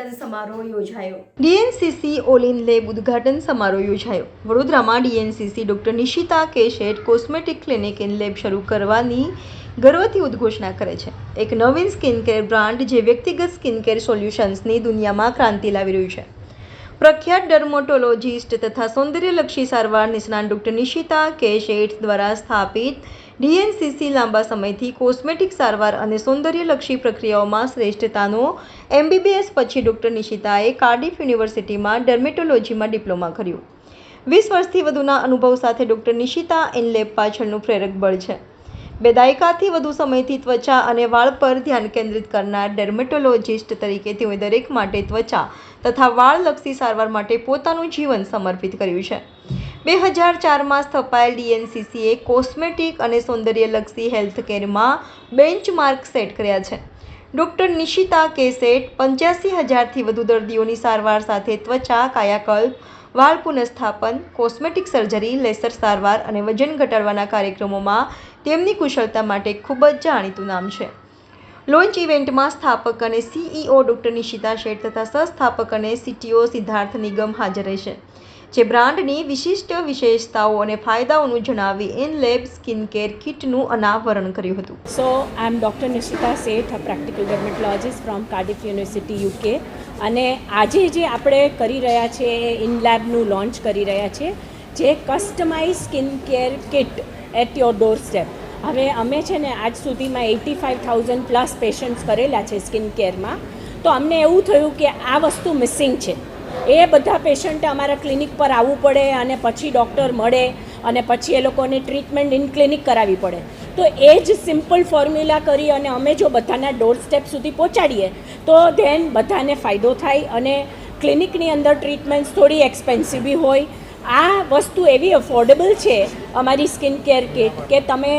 ઉદ્ઘાટન સમારોહ યોજાયો. ડીએનસીસી ઓલ ઇન લેબ ઉદ્ઘાટન સમારોહ યોજાયો. વડોદરામાં ડીએનસીસી ડોક્ટર નિશિતા કે શેઠ કોસ્મેટિક ક્લિનિક ઇન લેબ શરૂ કરવાની ગર્વથી ઉદ્ઘોષણા કરે છે. એક નવીન સ્કિનકેર બ્રાન્ડ જે વ્યક્તિગત સ્કિનકેર સોલ્યુશન્સની દુનિયામાં ક્રાંતિ લાવી રહ્યું છે. પ્રખ્યાત ડર્મેટોલોજિસ્ટ તથા સૌંદર્યલક્ષી સારવાર નિષ્ણાત ડોક્ટર નિશિતા કે શેઠ દ્વારા સ્થાપિત ડીએનસીસી લાંબા સમયથી કોસ્મેટિક સારવાર અને સૌંદર્યલક્ષી પ્રક્રિયાઓમાં શ્રેષ્ઠતાનો એમબીબીએસ પછી ડોક્ટર નિશિતાએ કાર્ડિફ યુનિવર્સિટીમાં ડર્મેટોલોજીમાં ડિપ્લોમા કર્યું. 20 વર્ષથી વધુના અનુભવ સાથે ડોક્ટર નિશિતા ઇન લેબ પાછળનું પ્રેરક બળ છે. 2 દાયકાથી વધુ સમયથી ત્વચા અને વાળ પર ધ્યાન કેન્દ્રિત કરનાર ડર્મેટોલોજિસ્ટ તરીકે તેઓએ દરેક માટે ત્વચા તથા વાળલક્ષી સારવાર માટે પોતાનું જીવન સમર્પિત કર્યું છે. 2004માં સ્થપાયેલ ડીએનસીસીએ કોસ્મેટિક અને સૌંદર્યલક્ષી હેલ્થકેરમાં બેન્ચમાર્ક સેટ કર્યા છે. ડોક્ટર નિશિતા કે શેઠ 85,000થી વધુ દર્દીઓની સારવાર સાથે ત્વચા કાયાકલ્પ, વાળ પુનઃસ્થાપન, કોસ્મેટિક સર્જરી, લેસર સારવાર અને વજન ઘટાડવાના કાર્યક્રમોમાં તેમની કુશળતા માટે ખૂબ જ જાણીતું નામ છે. લોન્ચ ઇવેન્ટમાં સ્થાપક અને સીઈઓ ડોક્ટર નિશિતા શેઠ તથા સહસ્થાપક અને સીટીઓ સિદ્ધાર્થ નિગમ હાજર રહેશે, જે બ્રાન્ડની વિશિષ્ટ વિશેષતાઓ અને ફાયદાઓનું જણાવી ઇન લેબ સ્કિનકેર કિટનું અનાવરણ કર્યું હતું. So I'm Dr. Nishita Seth, a practical dermatologist from Cardiff University, UK. અને આજે જે આપણે કરી રહ્યા છે એ ઇન લેબનું લોન્ચ કરી રહ્યા છે, જે customize skin care kit at your doorstep. હવે અમે છે ને આજ સુધીમાં 85,000 પ્લસ પેશન્ટ્સ કરેલા છે સ્કિન કેરમાં. તો અમને એવું થયું કે આ વસ્તુ મિસિંગ છે. એ બધા પેશન્ટે અમારા ક્લિનિક પર આવવું પડે અને પછી ડૉક્ટર મળે અને પછી એ લોકોને ટ્રીટમેન્ટ ઇન ક્લિનિક કરાવવી પડે. તો એ જ સિમ્પલ ફોર્મ્યુલા કરી અને અમે જો બધાના ડોર સ્ટેપ સુધી પહોંચાડીએ તો ધેન બધાને ફાયદો થાય અને ક્લિનિકની અંદર ટ્રીટમેન્ટ્સ થોડી એક્સપેન્સિવ બી હોય. આ વસ્તુ એવી અફોર્ડેબલ છે અમારી સ્કિન કેર કિટ કે તમે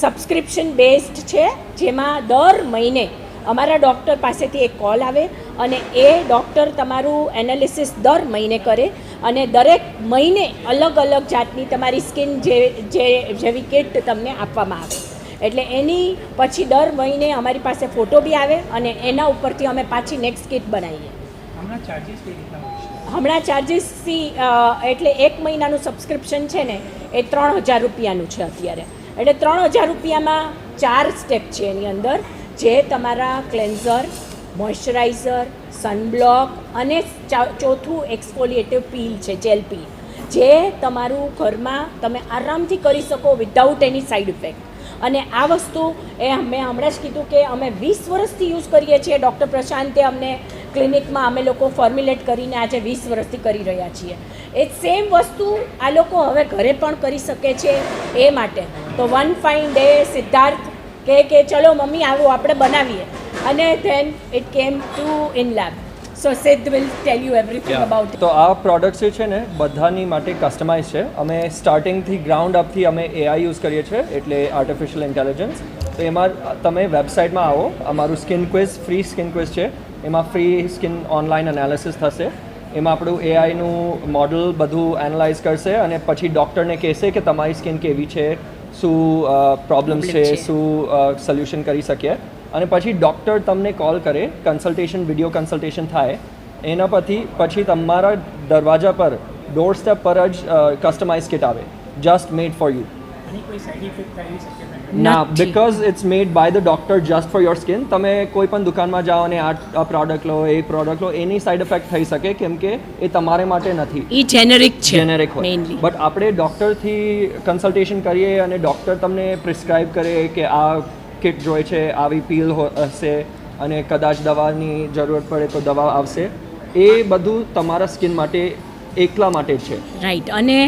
સબસ્ક્રિપ્શન બેઝડ છે, જેમાં દર મહિને અમારા ડૉક્ટર પાસેથી એક કોલ આવે અને એ ડૉક્ટર તમારું એનાલિસિસ દર મહિને કરે અને દરેક મહિને અલગ અલગ જાતની તમારી સ્કિન જેવી કિટ તમને આપવામાં આવે. એટલે એની પછી દર મહિને અમારી પાસે ફોટો બી આવે અને એના ઉપરથી અમે પાછી નેક્સ્ટ કિટ બનાવીએ. હમણાં ચાર્જિસથી એટલે 1 મહિનાનું સબસ્ક્રિપ્શન છે ને એ 3,000 રૂપિયાનું છે અત્યારે. એટલે 3,000 રૂપિયામાં 4 સ્ટેપ છે એની અંદર, જે તમારા ક્લેન્ઝર, મોઇશ્ચરાઇઝર, સનબ્લોક અને ચોથું એક્સફોલિએટિવ પીલ છે, જેલ પીલ, જે તમારું ઘરમાં તમે આરામથી કરી શકો વિધાઉટ એની સાઇડ ઇફેક્ટ. અને આ વસ્તુ મેં હમણાં જ કીધું કે અમે 20 વર્ષથી યુઝ કરીએ છીએ. ડૉક્ટર પ્રશાંતે અમને ક્લિનિકમાં અમે લોકો ફોર્મ્યુલેટ કરીને આજે 20 વર્ષથી કરી રહ્યા છીએ. એ સેમ વસ્તુ આ લોકો હવે ઘરે પણ કરી શકે છે. એ માટે તો વન ફાઇન ડે સિદ્ધાર્થ કે ચલો મમ્મી આવો આપણે બનાવીએ, અને then it came to in lab. So Siddh will tell you everything about. તો આ પ્રોડક્ટ્સ જે છે ને બધાની માટે કસ્ટમાઇઝ છે. અમે સ્ટાર્ટિંગથી ગ્રાઉન્ડ અપથી અમે એઆઈ યુઝ કરીએ છીએ, એટલે આર્ટિફિશિયલ ઇન્ટેલિજન્સ. તો એમાં તમે વેબસાઇટમાં આવો, અમારું skin quiz free skin quiz છે, એમાં ફ્રી સ્કિન ઓનલાઈન એનાલિસિસ થશે. એમાં આપણું એઆઈનું મોડલ બધું એનાલાઇઝ કરશે અને પછી ડૉક્ટરને કહેશે કે તમારી સ્કિન કેવી છે, શું પ્રોબ્લેમ્સ છે, શું સોલ્યુશન કરી શકીએ. અને પછી ડૉક્ટર તમને કોલ કરે, કન્સલ્ટેશન, વિડીયો કન્સલ્ટેશન થાય. એના પછી તમારા દરવાજા પર ડોર સ્ટેપ પર જ કસ્ટમાઇઝ કિટ આવે, જસ્ટ મેડ ફોર યુ. ના, because it's made by the doctor just for your skin. તમે કોઈ પણ દુકાનમાં જાઓ અને આ પ્રોડક્ટ લો, એ પ્રોડક્ટ લો, એની સાઇડ ઇફેક્ટ થઈ શકે, કેમ કે એ તમારે માટે નથી, એ જેનેરિક છે, જેનેરિક હોય. બટ આપણે ડૉક્ટરથી કન્સલ્ટેશન કરીએ અને ડૉક્ટર તમને પ્રિસ્ક્રાઇબ કરે કે આ કિટ જોઈએ છે, આવી પીલ હશે અને કદાચ દવાની જરૂરત પડે તો દવા આવશે. એ બધું તમારા સ્કિન માટે એકલા માટે જ છે. રાઈટ. અને